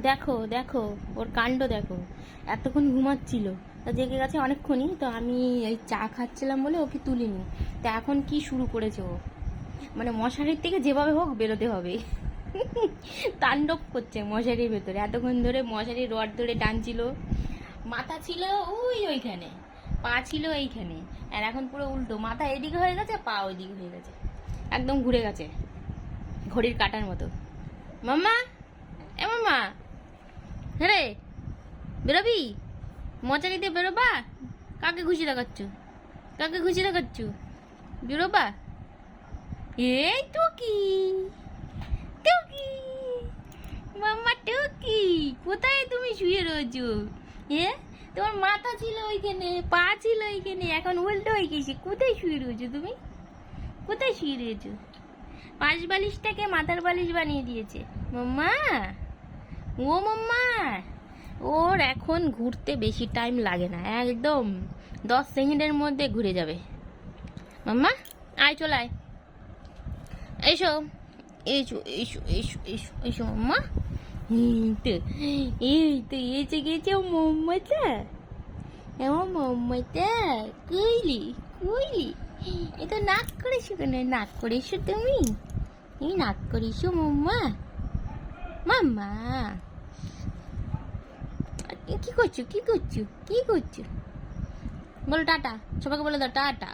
দেখো দেখো, ওর কাণ্ড দেখো। এতক্ষণ ঘুমাচ্ছিল, তা জেগে গেছে অনেকক্ষণই। তো আমি এই চা খাচ্ছিলাম বলে ওকে তুলিনি। তা এখন কি শুরু করেছে ও, মানে মশারির থেকে যেভাবে হোক বেরোতে হবে। তাণ্ডব করছে মশারির ভেতরে। এতক্ষণ ধরে মশারির রড ধরে টানছিল। মাথা ছিল ওইখানে, পা ছিল এইখানে, আর এখন পুরো উল্টো, মাথা এদিকে হয়ে গেছে, পা ওইদিকে হয়ে গেছে, একদম ঘুরে গেছে ঘড়ির কাঁটার মতো। মাম্মা, এ মাম্মা, হ্যাঁ রে, বেরোবি? মশারি দিয়ে বেরোবা? কাকে খুশি দেখাচ্ছ? কাকে খুশি দেখাচ্ছ? বেরোবা? এই টুকি, টুকি, মাম্মা টুকি, কোথায় তুমি শুয়ে রয়েছো? তোমার মাথা ছিল ওইখানে, পা ছিল ওইখানে, এখন উল্টো হয়ে গেছে। কোথায় শুয়ে রয়েছো তুমি? কোথায় শুয়ে রয়েছো? পাশ বালিশটাকে মাথার বালিশ বানিয়ে দিয়েছে মাম্মা। ও মাম্মা, ওর এখন ঘুরতে বেশি টাইম লাগে না, একদম 10 সেকেন্ডের মধ্যে ঘুরে যাবে। মাম্মা আয়, চল আয়, এসো এসো এসো এসো এসো এসো মাম্মা। এই তো এসে গেছে মাম্মাটা, এমন মাম্মাটা। কইলি কইলি, এ তো নাক করেছো কেন? নাক করেছো তুমি? এই নাক করেছো মাম্মা? মাম্মা কি করছো? কি করছো? কি করছো? বলো টাটা, সবাইকে বলে দাও টাটা।